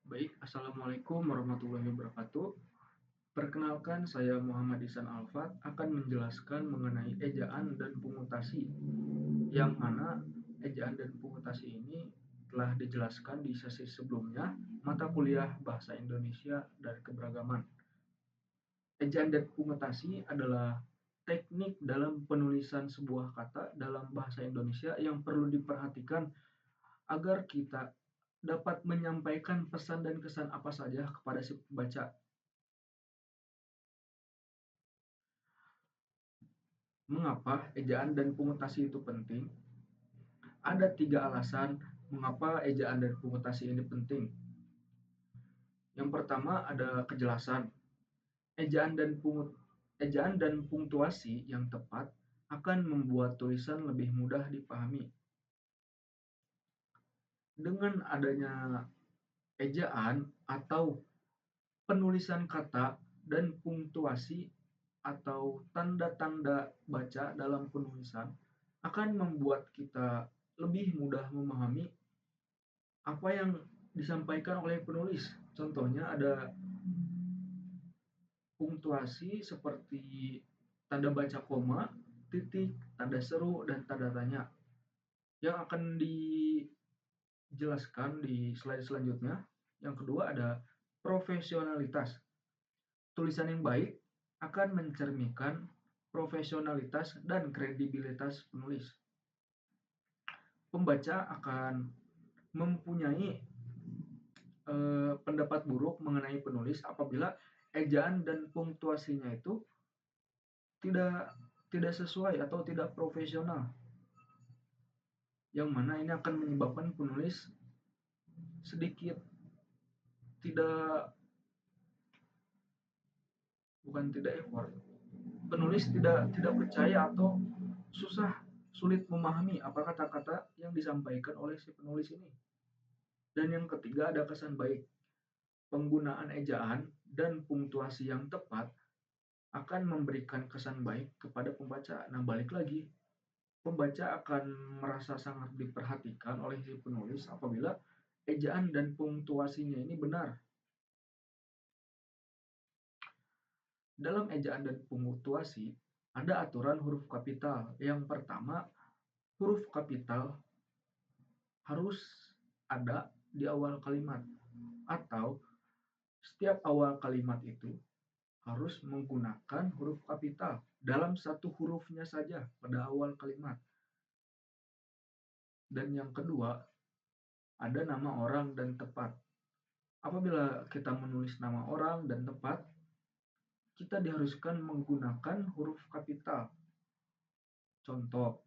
Baik, Assalamualaikum warahmatullahi wabarakatuh. Perkenalkan, saya Muhammad Ihsan Alfat akan menjelaskan mengenai ejaan dan pungutasi, yang mana ejaan dan pungutasi ini telah dijelaskan di sesi sebelumnya, mata kuliah Bahasa Indonesia dan Keberagaman. Ejaan dan pungutasi adalah teknik dalam penulisan sebuah kata dalam bahasa Indonesia yang perlu diperhatikan agar kita dapat menyampaikan pesan dan kesan apa saja kepada si pembaca. Mengapa ejaan dan pungutasi itu penting? Ada 3 alasan mengapa ejaan dan pungutasi ini penting. Yang pertama ada kejelasan. Ejaan dan ejaan dan punktuasi yang tepat akan membuat tulisan lebih mudah dipahami. Dengan adanya ejaan atau penulisan kata dan punktuasi atau tanda-tanda baca dalam penulisan akan membuat kita lebih mudah memahami apa yang disampaikan oleh penulis. Contohnya ada punktuasi seperti tanda baca koma, titik, tanda seru, dan tanda tanya. Yang akan dijelaskan di slide selanjutnya. Yang kedua ada profesionalitas. Tulisan yang baik akan mencerminkan profesionalitas dan kredibilitas penulis. Pembaca akan mempunyai pendapat buruk mengenai penulis apabila ejaan dan punktuasinya itu tidak tidak sesuai atau tidak profesional, yang mana ini akan menyebabkan penulis sedikit tidak bukan tidak effort, penulis tidak percaya atau sulit memahami apa kata-kata yang disampaikan oleh si penulis ini. Dan yang ketiga ada kesan baik. Penggunaan ejaan dan punktuasi yang tepat akan memberikan kesan baik kepada pembaca. Nah, balik lagi, pembaca akan merasa sangat diperhatikan oleh si penulis apabila ejaan dan punktuasinya ini benar. Dalam ejaan dan punktuasi, ada aturan huruf kapital. Yang pertama, huruf kapital harus ada di awal kalimat, atau setiap awal kalimat itu harus menggunakan huruf kapital dalam satu hurufnya saja pada awal kalimat. Dan yang kedua, ada nama orang dan tempat. Apabila kita menulis nama orang dan tempat, kita diharuskan menggunakan huruf kapital. Contoh,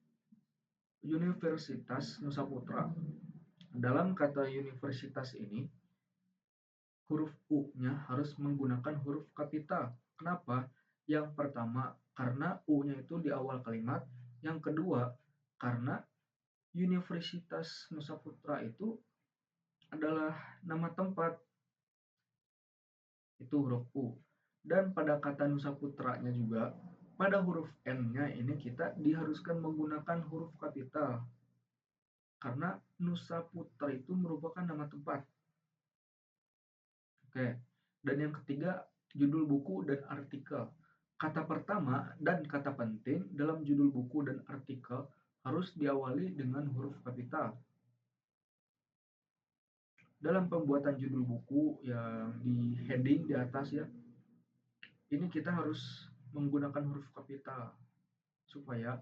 Universitas Nusa Putra. Dalam kata universitas ini, huruf U-nya harus menggunakan huruf kapital. Kenapa? Yang pertama, karena U-nya itu di awal kalimat. Yang kedua, karena Universitas Nusa Putra itu adalah nama tempat, itu huruf U. Dan pada kata Nusa Putranya juga, pada huruf N-nya ini kita diharuskan menggunakan huruf kapital. Karena Nusa Putra itu merupakan nama tempat. Oke. Dan yang ketiga, judul buku dan artikel. Kata pertama dan kata penting dalam judul buku dan artikel harus diawali dengan huruf kapital. Dalam pembuatan judul buku yang di heading di atas ya, ini kita harus menggunakan huruf kapital supaya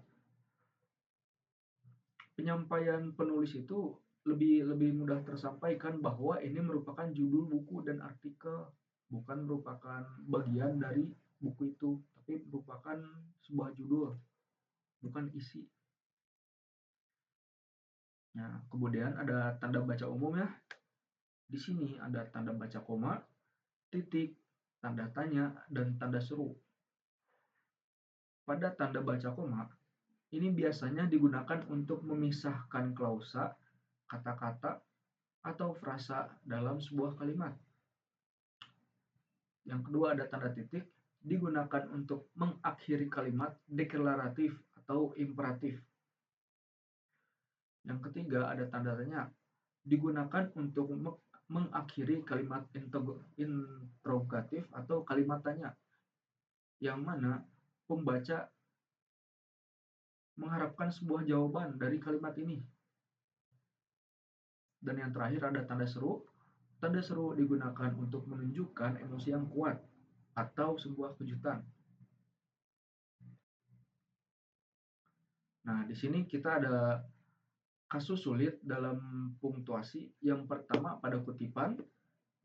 penyampaian penulis itu lebih mudah tersampaikan bahwa ini merupakan judul buku dan artikel, bukan merupakan bagian dari buku itu, tapi merupakan sebuah judul, bukan isi. Nah, kemudian ada tanda baca umum ya. Di sini ada tanda baca koma, titik, tanda tanya, dan tanda seru. Pada tanda baca koma, ini biasanya digunakan untuk memisahkan klausa, kata-kata, atau frasa dalam sebuah kalimat. Yang kedua ada tanda titik, digunakan untuk mengakhiri kalimat deklaratif atau imperatif. Yang ketiga ada tanda tanya, digunakan untuk mengakhiri kalimat interrogatif atau kalimat tanya, yang mana pembaca mengharapkan sebuah jawaban dari kalimat ini. Dan yang terakhir ada tanda seru. Tanda seru digunakan untuk menunjukkan emosi yang kuat atau sebuah kejutan. Nah, di sini kita ada kasus sulit dalam punktuasi. Yang pertama pada kutipan,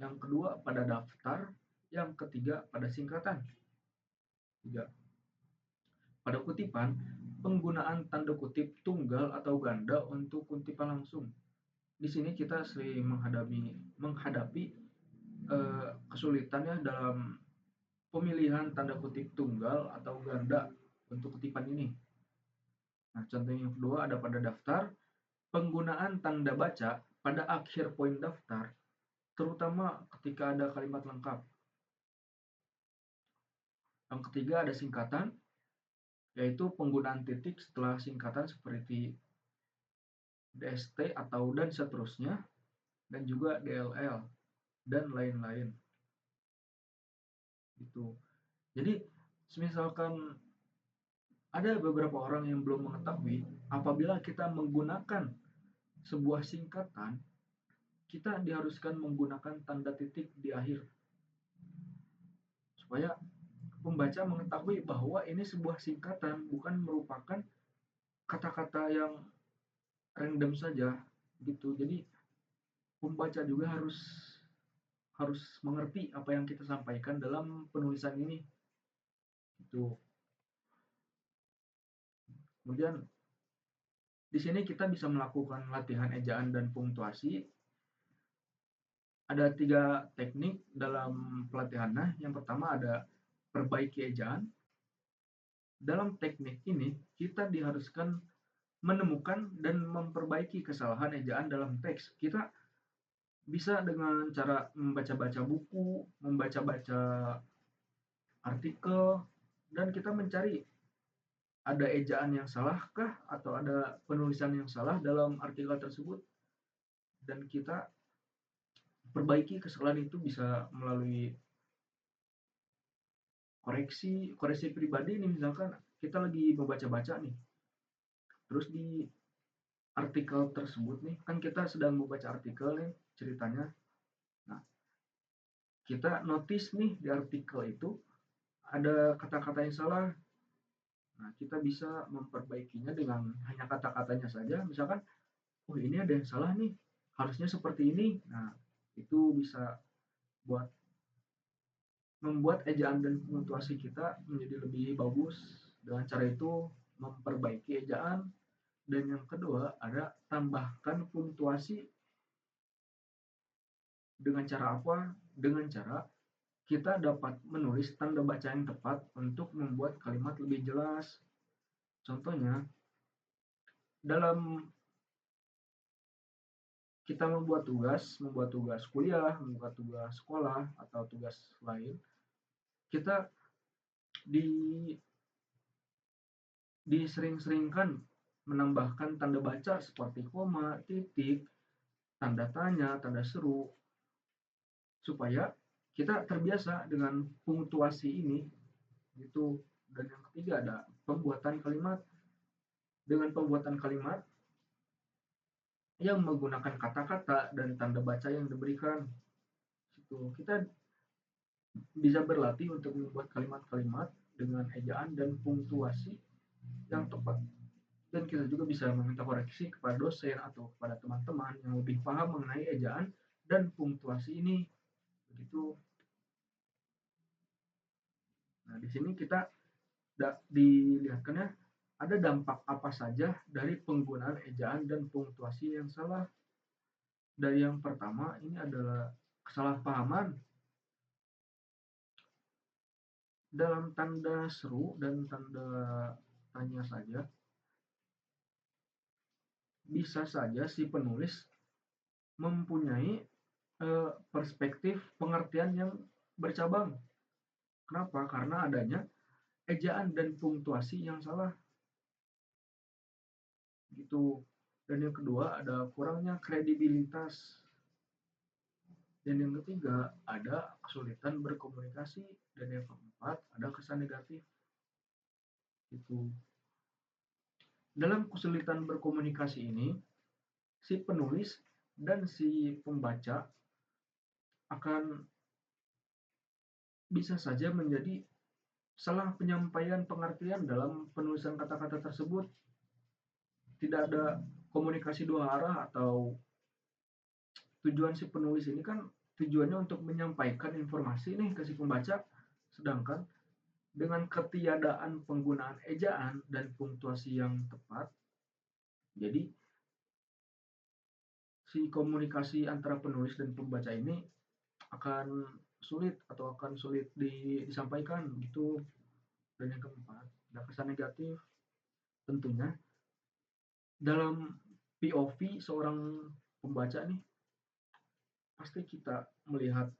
yang kedua pada daftar, yang ketiga pada singkatan. Tiga. Pada kutipan, penggunaan tanda kutip tunggal atau ganda untuk kutipan langsung. Di sini kita sering menghadapi kesulitannya dalam pemilihan tanda kutip tunggal atau ganda untuk kutipan ini. Nah, contoh yang kedua ada pada daftar, penggunaan tanda baca pada akhir poin daftar, terutama ketika ada kalimat lengkap. Yang ketiga ada singkatan, yaitu penggunaan titik setelah singkatan seperti DST atau dan seterusnya, dan juga DLL, dan lain-lain. Gitu. Jadi, misalkan ada beberapa orang yang belum mengetahui, apabila kita menggunakan sebuah singkatan, kita diharuskan menggunakan tanda titik di akhir. Supaya pembaca mengetahui bahwa ini sebuah singkatan, bukan merupakan kata-kata yang random saja gitu. Jadi pembaca juga harus mengerti apa yang kita sampaikan dalam penulisan ini. Gitu. Kemudian di sini kita bisa melakukan latihan ejaan dan punktuasi. Ada 3 teknik dalam pelatihannya. Yang pertama ada perbaiki ejaan. Dalam teknik ini kita diharuskan menemukan dan memperbaiki kesalahan ejaan dalam teks. Kita bisa dengan cara membaca-baca buku, membaca-baca artikel, dan kita mencari ada ejaan yang salahkah atau ada penulisan yang salah dalam artikel tersebut, dan kita perbaiki kesalahan itu bisa melalui koreksi pribadi nih. Misalkan kita lagi membaca-baca nih, terus di artikel tersebut nih, kan kita sedang membaca artikel nih ceritanya. Nah, kita notice nih di artikel itu ada kata-kata yang salah. Nah, kita bisa memperbaikinya dengan hanya kata-katanya saja. Misalkan, oh ini ada yang salah nih, harusnya seperti ini. Nah, itu bisa buat membuat ejaan dan punktuasi kita menjadi lebih bagus. Dengan cara itu memperbaiki ejaan. Dan yang kedua ada tambahkan punktuasi. Dengan cara apa? Dengan cara kita dapat menulis tanda baca yang tepat untuk membuat kalimat lebih jelas. Contohnya, dalam kita membuat tugas kuliah, membuat tugas sekolah, atau tugas lain, kita disering-seringkan menambahkan tanda baca seperti koma, titik, tanda tanya, tanda seru, supaya kita terbiasa dengan punktuasi ini gitu. Dan yang ketiga ada pembuatan kalimat. Dengan pembuatan kalimat yang menggunakan kata-kata dan tanda baca yang diberikan, gitu. Kita bisa berlatih untuk membuat kalimat-kalimat dengan ejaan dan punktuasi yang tepat. Dan kita juga bisa meminta koreksi kepada dosen atau kepada teman-teman yang lebih paham mengenai ejaan dan punktuasi ini. Begitu. Nah, di sini kita dilihatkannya ada dampak apa saja dari penggunaan ejaan dan punktuasi yang salah. Dari yang pertama ini adalah kesalahpahaman dalam tanda seru dan tanda tanya saja. Bisa saja si penulis mempunyai perspektif pengertian yang bercabang. Kenapa? Karena adanya ejaan dan punktuasi yang salah. Gitu. Dan yang kedua ada kurangnya kredibilitas. Dan yang ketiga, ada kesulitan berkomunikasi. Dan yang keempat, ada kesan negatif. Itu. Dalam kesulitan berkomunikasi ini, si penulis dan si pembaca akan bisa saja menjadi salah penyampaian pengertian dalam penulisan kata-kata tersebut. Tidak ada komunikasi dua arah, atau tujuan si penulis ini kan tujuannya untuk menyampaikan informasi nih ke si pembaca, sedangkan dengan ketiadaan penggunaan ejaan dan punktuasi yang tepat, jadi si komunikasi antara penulis dan pembaca ini akan sulit disampaikan gitu. Dan yang keempat, ada kesan negatif. Tentunya dalam POV seorang pembaca nih, pasti kita melihat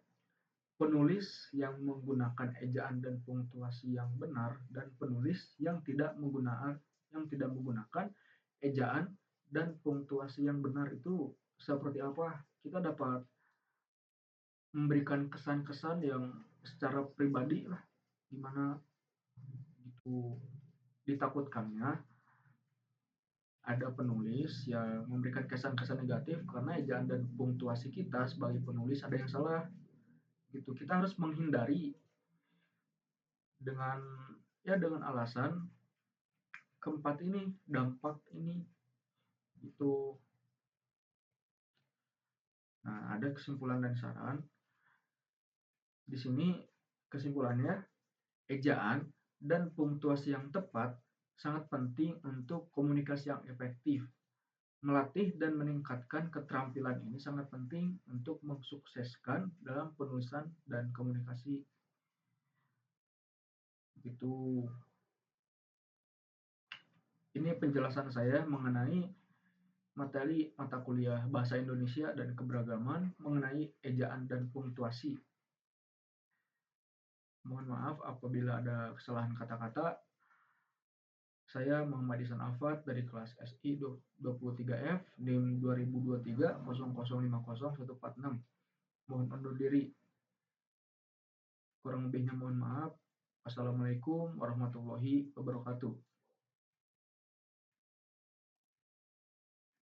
penulis yang menggunakan ejaan dan punktuasi yang benar dan penulis yang tidak menggunakan ejaan dan punktuasi yang benar. Itu seperti apa? Kita dapat memberikan kesan-kesan yang secara pribadi lah, dimana itu ditakutkannya ada penulis yang memberikan kesan-kesan negatif karena ejaan dan punktuasi kita sebagai penulis ada yang salah gitu. Kita harus menghindari dengan dengan alasan keempat ini, dampak ini itu. Nah, ada kesimpulan dan saran. Di sini kesimpulannya, ejaan dan punktuasi yang tepat sangat penting untuk komunikasi yang efektif. Melatih dan meningkatkan keterampilan ini sangat penting untuk mensukseskan dalam penulisan dan komunikasi. Itu. Ini penjelasan saya mengenai materi mata kuliah Bahasa Indonesia dan Keberagaman mengenai ejaan dan punktuasi. Mohon maaf apabila ada kesalahan kata-kata. Saya Muhammad Ihsan Alfat dari kelas SI 23F NIM 2023 0050 Mohon undur diri. Kurang lebihnya mohon maaf. Wassalamualaikum warahmatullahi wabarakatuh.